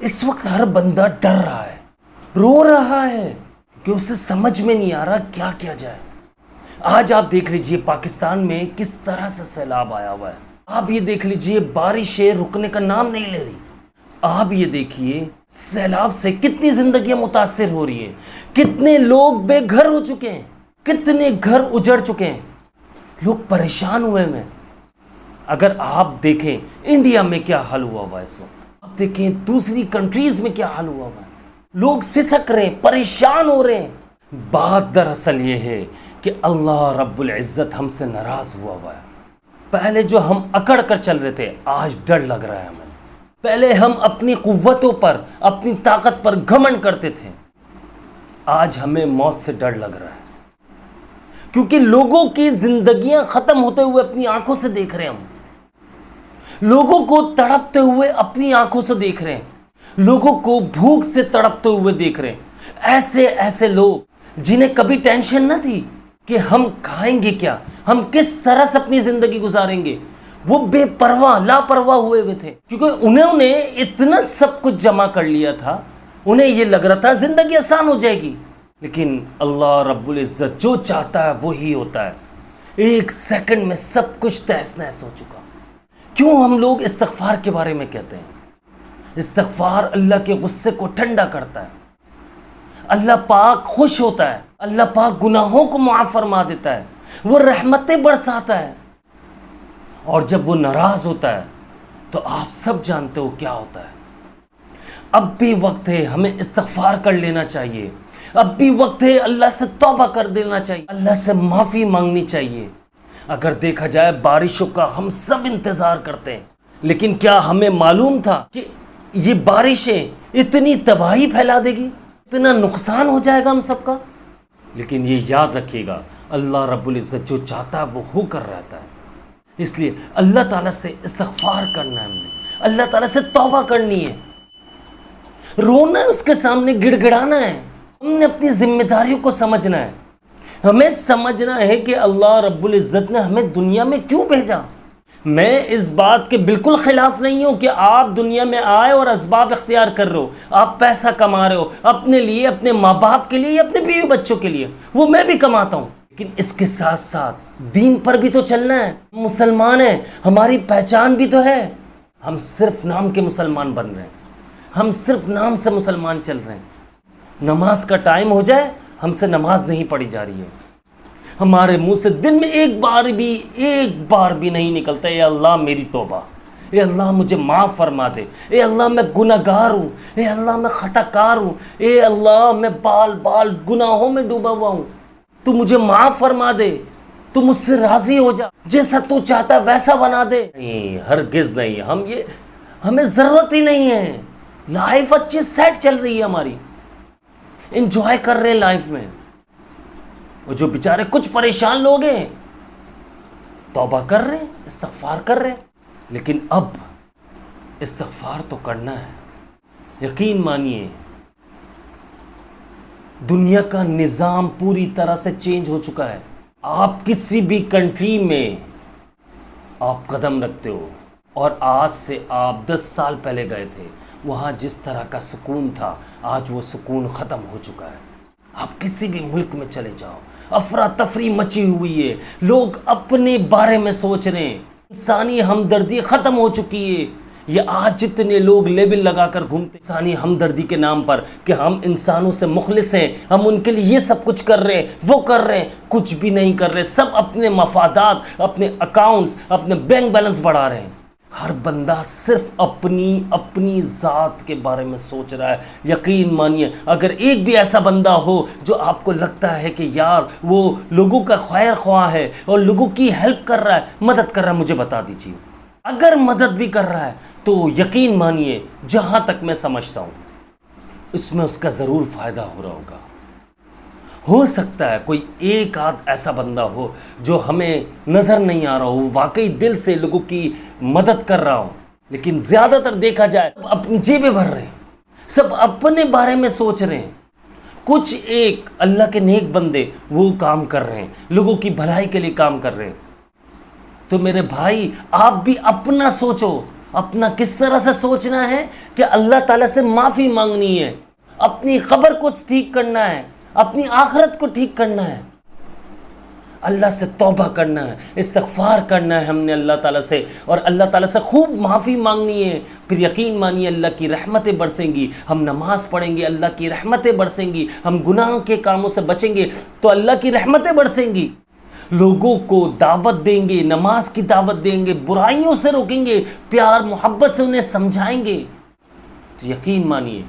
اس وقت ہر بندہ ڈر رہا ہے، رو رہا ہے کہ اسے سمجھ میں نہیں آ رہا کیا کیا جائے۔ آج آپ دیکھ لیجئے پاکستان میں کس طرح سے سیلاب آیا ہوا ہے۔ آپ یہ دیکھ لیجئے بارشیں رکنے کا نام نہیں لے رہی۔ آپ یہ دیکھیے سیلاب سے کتنی زندگیاں متاثر ہو رہی ہیں، کتنے لوگ بے گھر ہو چکے ہیں، کتنے گھر اجڑ چکے ہیں، لوگ پریشان ہوئے ہیں۔ اگر آپ دیکھیں انڈیا میں کیا حال ہوا ہوا ہے اس وقت، آپ دیکھیں دوسری کنٹریز میں کیا حال ہوا ہوا ہے، لوگ سسک رہے ہیں، پریشان ہو رہے ہیں۔ بات دراصل یہ ہے کہ اللہ رب العزت ہم سے ناراض ہوا ہوا ہے۔ پہلے جو ہم اکڑ کر چل رہے تھے آج ڈر لگ رہا ہے ہمیں۔ پہلے ہم اپنی قوتوں پر، اپنی طاقت پر گھمنڈ کرتے تھے، آج ہمیں موت سے ڈر لگ رہا ہے، کیونکہ لوگوں کی زندگیاں ختم ہوتے ہوئے اپنی آنکھوں سے دیکھ رہے ہیں ہم، لوگوں کو تڑپتے ہوئے اپنی آنکھوں سے دیکھ رہے ہیں، لوگوں کو بھوک سے تڑپتے ہوئے دیکھ رہے ہیں۔ ایسے لوگ جنہیں کبھی ٹینشن نہ تھی کہ ہم کھائیں گے کیا، ہم کس طرح سے اپنی زندگی گزاریں گے، وہ بے پرواہ لاپرواہ ہوئے تھے، کیونکہ انہوں نے اتنا سب کچھ جمع کر لیا تھا، انہیں یہ لگ رہا تھا زندگی آسان ہو جائے گی۔ لیکن اللہ رب العزت جو چاہتا ہے وہی ہوتا ہے، ایک سیکنڈ میں سب کچھ تہس نہس ہو چکا۔ کیوں ہم لوگ استغفار کے بارے میں کہتے ہیں؟ استغفار اللہ کے غصے کو ٹھنڈا کرتا ہے، اللہ پاک خوش ہوتا ہے، اللہ پاک گناہوں کو معاف فرما دیتا ہے، وہ رحمتیں برساتا ہے، اور جب وہ ناراض ہوتا ہے تو آپ سب جانتے ہو کیا ہوتا ہے۔ اب بھی وقت ہے ہمیں استغفار کر لینا چاہیے، اب بھی وقت ہے اللہ سے توبہ کر دینا چاہیے، اللہ سے معافی مانگنی چاہیے۔ اگر دیکھا جائے بارشوں کا ہم سب انتظار کرتے ہیں، لیکن کیا ہمیں معلوم تھا کہ یہ بارشیں اتنی تباہی پھیلا دے گی، اتنا نقصان ہو جائے گا ہم سب کا؟ لیکن یہ یاد رکھیے گا اللہ رب العزت جو چاہتا ہے وہ ہو کر رہتا ہے، اس لیے اللہ تعالیٰ سے استغفار کرنا ہے، ہم نے اللہ تعالیٰ سے توبہ کرنی ہے، رونا ہے اس کے سامنے، گڑ گڑانا ہے۔ ہم نے اپنی ذمہ داریوں کو سمجھنا ہے، ہمیں سمجھنا ہے کہ اللہ رب العزت نے ہمیں دنیا میں کیوں بھیجا۔ میں اس بات کے بالکل خلاف نہیں ہوں کہ آپ دنیا میں آئے اور اسباب اختیار کر رہے ہو، آپ پیسہ کما رہے ہو اپنے لیے، اپنے ماں باپ کے لیے، اپنے بیوی بچوں کے لیے، وہ میں بھی کماتا ہوں، لیکن اس کے ساتھ ساتھ دین پر بھی تو چلنا ہے۔ ہم مسلمان ہیں، ہماری پہچان بھی تو ہے، ہم صرف نام کے مسلمان بن رہے ہیں، ہم صرف نام سے مسلمان چل رہے ہیں۔ نماز کا ٹائم ہو جائے ہم سے نماز نہیں پڑھی جا رہی ہے، ہمارے منہ سے دن میں ایک بار بھی نہیں نکلتا اے اللہ میری توبہ، اے اللہ مجھے معاف فرما دے، اے اللہ میں گناہگار ہوں، اے اللہ میں خطا کار ہوں، اے اللہ میں بال گناہوں میں ڈوبا ہوا ہوں، تو مجھے معاف فرما دے، تو مجھ سے راضی ہو جا، جیسا تو چاہتا ویسا بنا دے۔ نہیں، ہرگز نہیں، ہمیں ضرورت ہی نہیں ہے، لائف اچھی سیٹ چل رہی ہے ہماری، انجوائے کر رہے ہیں لائف میں۔ وہ جو بیچارے کچھ پریشان لوگ ہیں توبہ کر رہے ہیں، استغفار کر رہے ہیں، لیکن اب استغفار تو کرنا ہے۔ یقین مانیے دنیا کا نظام پوری طرح سے چینج ہو چکا ہے۔ آپ کسی بھی کنٹری میں آپ قدم رکھتے ہو اور آج سے آپ 10 سال پہلے گئے تھے، وہاں جس طرح کا سکون تھا آج وہ سکون ختم ہو چکا ہے۔ آپ کسی بھی ملک میں چلے جاؤ، افراتفری مچی ہوئی ہے، لوگ اپنے بارے میں سوچ رہے ہیں، انسانی ہمدردی ختم ہو چکی ہے۔ یہ آج جتنے لوگ لیبل لگا کر گھومتے انسانی ہمدردی کے نام پر کہ ہم انسانوں سے مخلص ہیں، ہم ان کے لیے یہ سب کچھ کر رہے ہیں، وہ کر رہے ہیں، کچھ بھی نہیں کر رہے، سب اپنے مفادات، اپنے اکاؤنٹس، اپنے بینک بیلنس بڑھا رہے ہیں۔ ہر بندہ صرف اپنی ذات کے بارے میں سوچ رہا ہے۔ یقین مانیے اگر ایک بھی ایسا بندہ ہو جو آپ کو لگتا ہے کہ یار وہ لوگوں کا خیر خواہ ہے اور لوگوں کی ہیلپ کر رہا ہے، مدد کر رہا ہے، مجھے بتا دیجیے۔ اگر مدد بھی کر رہا ہے تو یقین مانیے جہاں تک میں سمجھتا ہوں اس میں اس کا ضرور فائدہ ہو رہا ہوگا۔ ہو سکتا ہے کوئی ایک آدھ ایسا بندہ ہو جو ہمیں نظر نہیں آ رہا ہو، واقعی دل سے لوگوں کی مدد کر رہا ہو، لیکن زیادہ تر دیکھا جائے اپنی جیبیں بھر رہے ہیں، سب اپنے بارے میں سوچ رہے ہیں۔ کچھ ایک اللہ کے نیک بندے وہ کام کر رہے ہیں، لوگوں کی بھلائی کے لیے کام کر رہے ہیں۔ تو میرے بھائی آپ بھی اپنا سوچو، اپنا کس طرح سے سوچنا ہے کہ اللہ تعالیٰ سے معافی مانگنی ہے، اپنی قبر کو ٹھیک کرنا ہے، اپنی آخرت کو ٹھیک کرنا ہے، اللہ سے توبہ کرنا ہے، استغفار کرنا ہے ہم نے اللہ تعالیٰ سے، اور اللہ تعالیٰ سے خوب معافی مانگنی ہے۔ پھر یقین مانیے اللہ کی رحمتیں برسیں گی، ہم نماز پڑھیں گے اللہ کی رحمتیں برسیں گی، ہم گناہ کے کاموں سے بچیں گے تو اللہ کی رحمتیں برسیں گی، لوگوں کو دعوت دیں گے، نماز کی دعوت دیں گے، برائیوں سے روکیں گے، پیار محبت سے انہیں سمجھائیں گے، تو یقین مانیے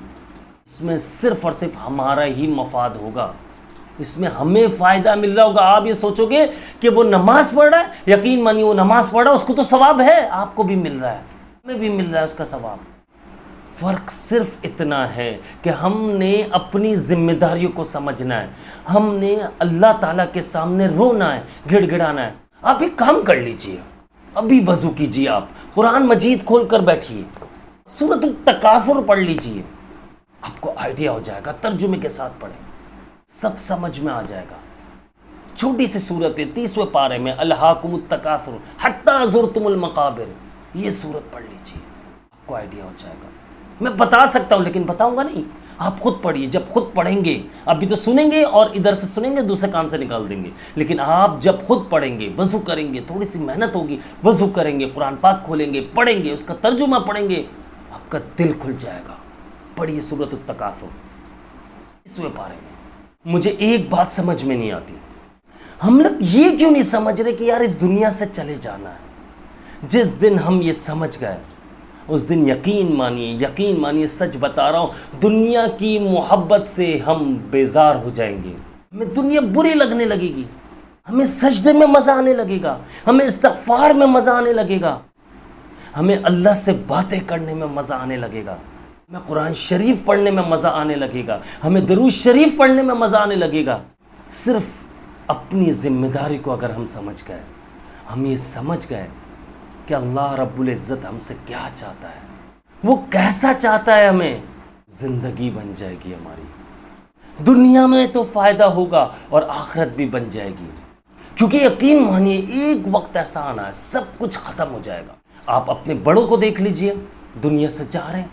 اس میں صرف اور صرف ہمارا ہی مفاد ہوگا، اس میں ہمیں فائدہ مل رہا ہوگا۔ آپ یہ سوچو گے کہ وہ نماز پڑھ رہا ہے، یقین مانیے وہ نماز پڑھ رہا ہے، اس کو تو ثواب ہے، آپ کو بھی مل رہا ہے، ہمیں بھی مل رہا ہے اس کا ثواب۔ فرق صرف اتنا ہے کہ ہم نے اپنی ذمہ داریوں کو سمجھنا ہے، ہم نے اللہ تعالیٰ کے سامنے رونا ہے، گڑ گڑانا ہے۔ آپ ایک کام کر لیجئے، ابھی وضو کیجئے، آپ قرآن مجید کھول کر بیٹھیے، سورۃ التکاثر پڑھ لیجئے، آپ کو آئیڈیا ہو جائے گا، ترجمے کے ساتھ پڑھیں، سب سمجھ میں آ جائے گا۔ چھوٹی سی صورت ہے، 30ویں پارے میں، الہاکم التکاثر حتی زرتم المقابر، یہ صورت پڑھ لیجئے، آپ کو آئیڈیا ہو جائے گا۔ میں بتا سکتا ہوں لیکن بتاؤں گا نہیں، آپ خود پڑھیے، جب خود پڑھیں گے، ابھی تو سنیں گے اور ادھر سے سنیں گے دوسرے کان سے نکال دیں گے، لیکن آپ جب خود پڑھیں گے، وضو کریں گے، تھوڑی سی محنت ہوگی، وضو کریں گے، قرآن پاک کھولیں گے، پڑھیں گے، اس کا ترجمہ پڑھیں گے، آپ کا دل کھل جائے گا۔ پڑھیے سورۃ التکاثر 30ویں پارے میں۔ مجھے ایک بات سمجھ میں نہیں آتی، ہم لوگ یہ کیوں نہیں سمجھ رہے کہ یار اس دنیا سے چلے جانا ہے؟ جس دن ہم یہ سمجھ گئے اس دن یقین مانیے سچ بتا رہا ہوں، دنیا کی محبت سے ہم بیزار ہو جائیں گے، ہمیں دنیا بری لگنے لگے گی، ہمیں سجدے میں مزہ آنے لگے گا، ہمیں استغفار میں مزہ آنے لگے گا، ہمیں اللہ سے باتیں کرنے میں مزہ آنے لگے گا، ہمیں قرآن شریف پڑھنے میں مزہ آنے لگے گا، ہمیں درود شریف پڑھنے میں مزہ آنے لگے گا، صرف اپنی ذمہ داری کو اگر ہم سمجھ گئے، ہم یہ سمجھ گئے کہ اللہ رب العزت ہم سے کیا چاہتا ہے، وہ کیسا چاہتا ہے، ہمیں زندگی بن جائے گی، ہماری دنیا میں تو فائدہ ہوگا اور آخرت بھی بن جائے گی، کیونکہ یقین مانیے ایک وقت ایسا آنا ہے سب کچھ ختم ہو جائے گا۔ آپ اپنے بڑوں کو دیکھ لیجئے، دنیا سے جا رہے ہیں،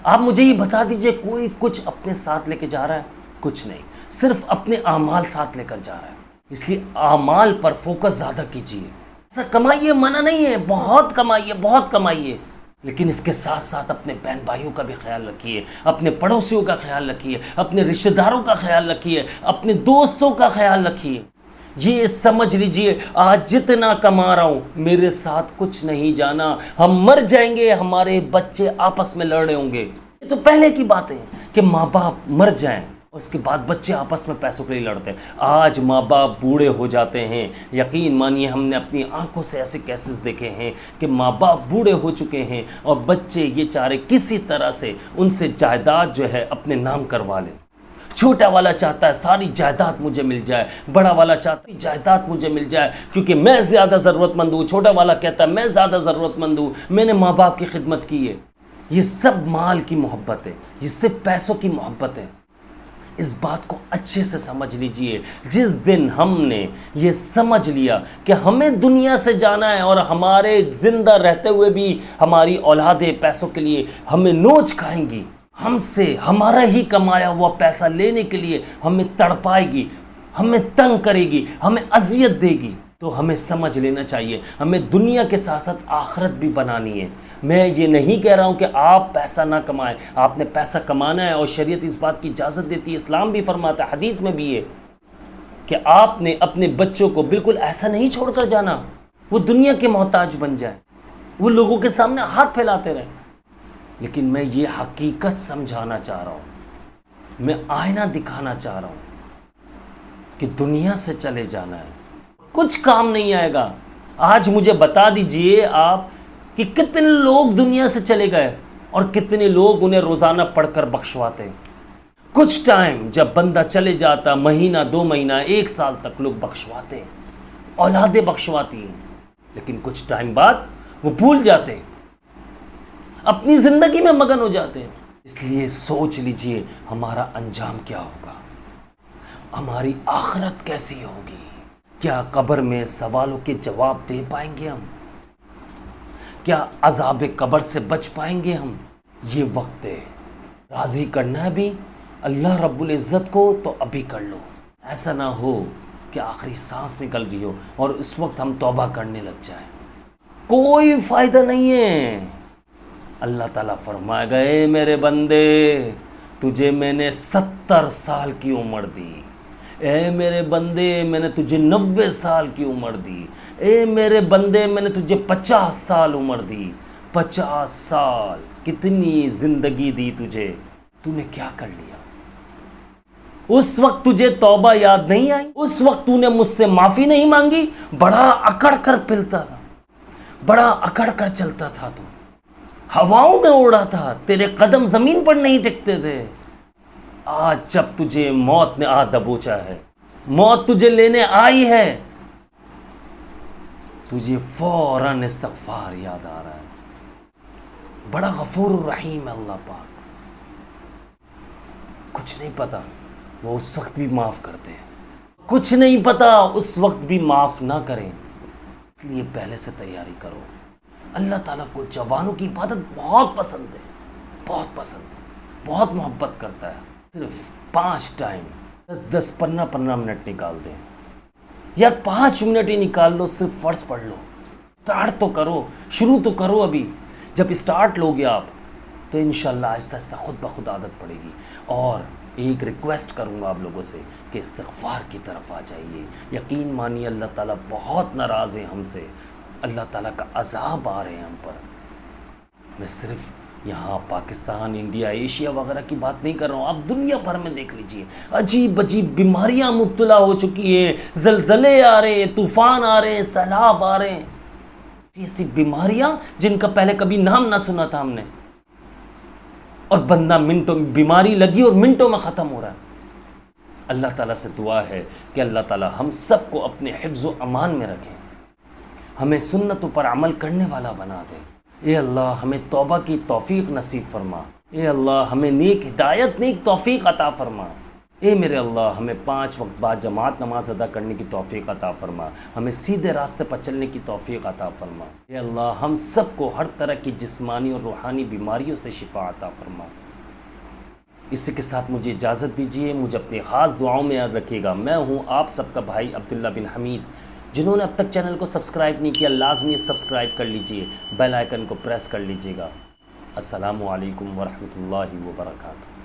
آپ مجھے یہ بتا دیجئے کوئی کچھ اپنے ساتھ لے کے جا رہا ہے؟ کچھ نہیں، صرف اپنے اعمال ساتھ لے کر جا رہا ہے، اس لیے اعمال پر فوکس زیادہ کیجئے، ایسا کمائیے، منع نہیں ہے، بہت کمائیے، لیکن اس کے ساتھ ساتھ اپنے بہن بھائیوں کا بھی خیال رکھیے، اپنے پڑوسیوں کا خیال رکھیے، اپنے رشتہ داروں کا خیال رکھیے، اپنے دوستوں کا خیال رکھیے۔ یہ سمجھ لیجئے آج جتنا کما رہا ہوں میرے ساتھ کچھ نہیں جانا، ہم مر جائیں گے، ہمارے بچے آپس میں لڑ رہے ہوں گے، یہ تو پہلے کی بات ہے کہ ماں باپ مر جائیں، اس کے بعد بچے آپس میں پیسوں کے لیے لڑتے ہیں۔ آج ماں باپ بوڑھے ہو جاتے ہیں، یقین مانیے ہم نے اپنی آنکھوں سے ایسے کیسز دیکھے ہیں کہ ماں باپ بوڑھے ہو چکے ہیں اور بچے یہ چاہ رہے کسی طرح سے ان سے جائیداد جو ہے اپنے نام کروا لیں۔ چھوٹا والا چاہتا ہے ساری جائیداد مجھے مل جائے، بڑا والا چاہتا ہے جائیداد مجھے مل جائے کیونکہ میں زیادہ ضرورت مند ہوں، چھوٹا والا کہتا ہے میں زیادہ ضرورت مند ہوں، میں نے ماں باپ کی خدمت کی ہے۔ یہ سب مال کی محبت ہے، یہ صرف پیسوں کی محبت ہے۔ اس بات کو اچھے سے سمجھ لیجئے، جس دن ہم نے یہ سمجھ لیا کہ ہمیں دنیا سے جانا ہے اور ہمارے زندہ رہتے ہوئے بھی ہماری اولادیں پیسوں کے لیے ہمیں نوچ کھائیں گی، ہم سے ہمارا ہی کمایا ہوا پیسہ لینے کے لیے ہمیں تڑپائے گی، ہمیں تنگ کرے گی، ہمیں اذیت دے گی، تو ہمیں سمجھ لینا چاہیے ہمیں دنیا کے ساتھ ساتھ آخرت بھی بنانی ہے۔ میں یہ نہیں کہہ رہا ہوں کہ آپ پیسہ نہ کمائیں، آپ نے پیسہ کمانا ہے اور شریعت اس بات کی اجازت دیتی ہے، اسلام بھی فرماتا ہے، حدیث میں بھی ہے کہ آپ نے اپنے بچوں کو بالکل ایسا نہیں چھوڑ کر جانا وہ دنیا کے محتاج بن جائیں، وہ لوگوں کے سامنے ہاتھ پھیلاتے رہیں، لیکن میں یہ حقیقت سمجھانا چاہ رہا ہوں، میں آئینہ دکھانا چاہ رہا ہوں کہ دنیا سے چلے جانا ہے، کچھ کام نہیں آئے گا۔ آج مجھے بتا دیجئے آپ کہ کتنے لوگ دنیا سے چلے گئے اور کتنے لوگ انہیں روزانہ پڑھ کر بخشواتے ہیں۔ کچھ ٹائم جب بندہ چلے جاتا، مہینہ 2 مہینہ 1 سال تک لوگ بخشواتے ہیں، اولادیں بخشواتی ہیں، لیکن کچھ ٹائم بعد وہ بھول جاتے ہیں، اپنی زندگی میں مگن ہو جاتے ہیں۔ اس لیے سوچ لیجئے ہمارا انجام کیا ہوگا، ہماری آخرت کیسی ہوگی، کیا قبر میں سوالوں کے جواب دے پائیں گے ہم؟ کیا عذاب قبر سے بچ پائیں گے ہم؟ یہ وقت ہے، راضی کرنا ہے بھی اللہ رب العزت کو تو ابھی کر لو، ایسا نہ ہو کہ آخری سانس نکل رہی ہو اور اس وقت ہم توبہ کرنے لگ جائیں، کوئی فائدہ نہیں ہے۔ اللہ تعالیٰ فرمائے گا اے میرے بندے تجھے میں نے 70 سال کی عمر دی، اے میرے بندے میں نے تجھے 90 سال کی عمر دی، اے میرے بندے میں نے تجھے 50 سال عمر دی۔ 50 سال کتنی زندگی دی تجھے، تو نے کیا کر لیا؟ اس وقت تجھے توبہ یاد نہیں آئی؟ اس وقت تو نے مجھ سے معافی نہیں مانگی؟ بڑا اکڑ کر پلتا تھا، بڑا اکڑ کر چلتا تھا، تو ہواؤں میں اڑا تھا، تیرے قدم زمین پر نہیں ٹکتے تھے۔ آج جب تجھے موت نے آ دبوچا ہے، موت تجھے لینے آئی ہے، تجھے فوراً استغفار یاد آ رہا ہے۔ بڑا غفور الرحیم ہے اللہ پاک، کچھ نہیں پتا وہ اس وقت بھی معاف کرتے ہیں، کچھ نہیں پتا اس وقت بھی معاف نہ کریں، اس لیے پہلے سے تیاری کرو۔ اللہ تعالیٰ کو جوانوں کی عبادت بہت پسند ہے، بہت پسند ہے، بہت محبت کرتا ہے۔ صرف 5 ٹائم 10 15 منٹ نکال دیں یار، 5 منٹ ہی نکال لو، صرف فرض پڑھ لو، سٹارٹ تو کرو، شروع تو کرو۔ ابھی جب سٹارٹ لوگے آپ تو انشاءاللہ آہستہ آہستہ خود بخود عادت پڑے گی۔ اور ایک ریکویسٹ کروں گا آپ لوگوں سے کہ استغفار کی طرف آ جائیے، یقین مانیے اللہ تعالیٰ بہت ناراض ہے ہم سے، اللہ تعالیٰ کا عذاب آ رہے ہیں ہم پر۔ میں صرف یہاں پاکستان، انڈیا، ایشیا وغیرہ کی بات نہیں کر رہا ہوں، آپ دنیا بھر میں دیکھ لیجئے، عجیب عجیب بیماریاں مبتلا ہو چکی ہیں، زلزلے آ رہے ہیں، طوفان آ رہے ہیں، سیلاب آ رہے ہیں، ایسی بیماریاں جن کا پہلے کبھی نام نہ سنا تھا ہم نے، اور بندہ منٹوں میں بیماری لگی اور منٹوں میں ختم ہو رہا ہے۔ اللہ تعالیٰ سے دعا ہے کہ اللہ تعالیٰ ہم سب کو اپنے حفظ و امان میں رکھیں، ہمیں سنتوں پر عمل کرنے والا بنا دے۔ اے اللہ ہمیں توبہ کی توفیق نصیب فرما، اے اللہ ہمیں نیک ہدایت، نیک توفیق عطا فرما، اے میرے اللہ ہمیں 5 وقت بعد جماعت نماز ادا کرنے کی توفیق عطا فرما، ہمیں سیدھے راستے پر چلنے کی توفیق عطا فرما۔ اے اللہ ہم سب کو ہر طرح کی جسمانی اور روحانی بیماریوں سے شفا عطا فرما۔ اسی کے ساتھ مجھے اجازت دیجیے، مجھے اپنی خاص دعاؤں میں یاد رکھیے گا۔ میں ہوں آپ سب کا بھائی عبداللہ بن حمید۔ جنہوں نے اب تک چینل کو سبسکرائب نہیں کیا لازمی سبسکرائب کر لیجئے، بیل آئیکن کو پریس کر لیجئے گا۔ السلام علیکم ورحمۃ اللہ وبرکاتہ۔